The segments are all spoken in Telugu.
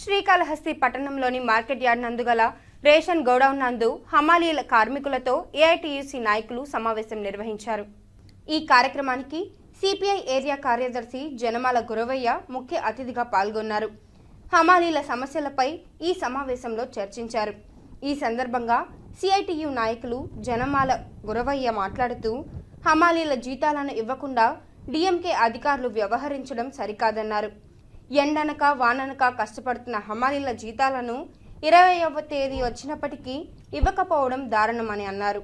శ్రీకాళహస్తి పట్టణంలోని మార్కెట్ యార్డ్ నందు గల రేషన్ గోడౌన్ నందు హమాలీల కార్మికులతో ఏఐటీయూసీ నాయకులు సమావేశం నిర్వహించారు. ఈ కార్యక్రమానికి సిపిఐ ఏరియా కార్యదర్శి జనమాల గురవయ్య ముఖ్య అతిథిగా పాల్గొన్నారు. హమాలీల సమస్యలపై ఈ సమావేశంలో చర్చించారు. ఈ సందర్భంగా సిఐటియు నాయకులు జనమాల గురవయ్య మాట్లాడుతూ హమాలీల జీతాలను ఇవ్వకుండా డిఎంకే అధికారులు వ్యవహరించడం సరికాదన్నారు. ఎండనక వాననక కష్టపడుతున్న హమాలీల జీతాలను 20వ తేదీ వచ్చినప్పటికీ ఇవ్వకపోవడం దారుణమని అన్నారు.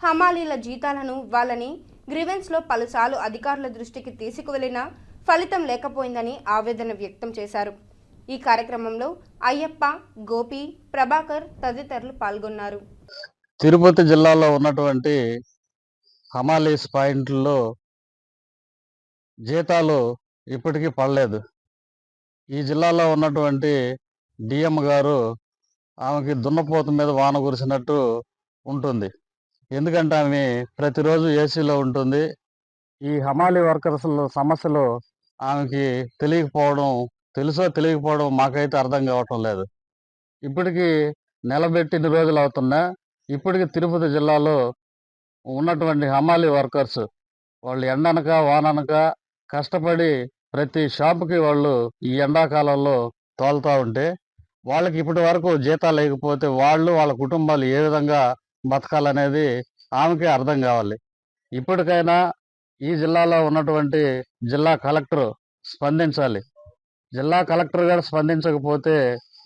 హమాలీల జీతాలను ఇవ్వాలని గ్రీవెన్స్లో పలుసార్లు అధికారుల దృష్టికి తీసుకువెళ్లినా ఫలితం లేకపోయిందని ఆవేదన వ్యక్తం చేశారు. ఈ కార్యక్రమంలో అయ్యప్ప, గోపి, ప్రభాకర్ తదితరులు పాల్గొన్నారు. తిరుపతి జిల్లాలో ఉన్నటువంటి హమాలీస్ పాయింట్లలో జీతాలు ఇప్పటికీ పడలేదు. ఈ జిల్లాలో ఉన్నటువంటి డిఎం గారు ఆమెకి దున్నపోతు మీద వాన కురిసినట్టు ఉంటుంది. ఎందుకంటే ఆమె ప్రతిరోజు ఏసీలో ఉంటుంది. ఈ హమాలీ వర్కర్స్ సమస్యలు ఆమెకి తెలుసో తెలియకపోవడం మాకైతే అర్థం కావటం లేదు. ఇప్పటికీ నిలబెట్టిన రోజులు అవుతున్నా ఇప్పటికీ తిరుపతి జిల్లాలో ఉన్నటువంటి హమాలీ వర్కర్స్ వాళ్ళు ఎండనక వాననక కష్టపడి ప్రతి షాపుకి వాళ్ళు ఈ ఎండాకాలంలో తోలుతూ ఉంటే వాళ్ళకి ఇప్పటి వరకు జీతాలు లేకపోతే వాళ్ళు వాళ్ళ కుటుంబాలు ఏ విధంగా బతకాలనేది ఆమెకే అర్థం కావాలి. ఇప్పటికైనా ఈ జిల్లాలో ఉన్నటువంటి జిల్లా కలెక్టర్ స్పందించాలి. జిల్లా కలెక్టర్ గారు స్పందించకపోతే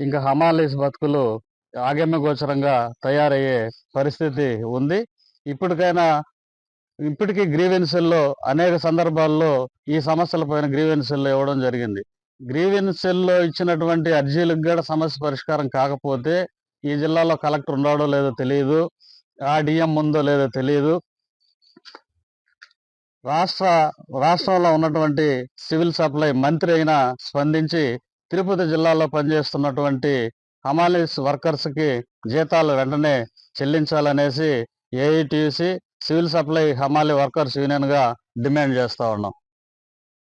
ఇంకా హమాలీస్ బతుకులు ఆగమ్య గోచరంగా తయారయ్యే పరిస్థితి ఉంది. ఇప్పటికీ గ్రీవెన్సెల్లో అనేక సందర్భాల్లో ఈ సమస్యలపైన గ్రీవెన్సెల్లో ఇవ్వడం జరిగింది. గ్రీవెన్సెల్లో ఇచ్చినటువంటి అర్జీలకు కూడా సమస్య పరిష్కారం కాకపోతే ఈ జిల్లాలో కలెక్టర్ ఉన్నాడో లేదో తెలియదు, ఆ డిఎం ఉందో లేదో తెలియదు. రాష్ట్రంలో ఉన్నటువంటి సివిల్ సప్లై మంత్రి అయినా స్పందించి తిరుపతి జిల్లాలో పనిచేస్తున్నటువంటి హమాలీస్ వర్కర్స్కి జీతాలు వెంటనే చెల్లించాలనేసి ఏఐటీయూసీ సివిల్ సప్లై హమాలీ వర్కర్స్ యూనియన్గా డిమాండ్ చేస్తూ ఉన్నాం.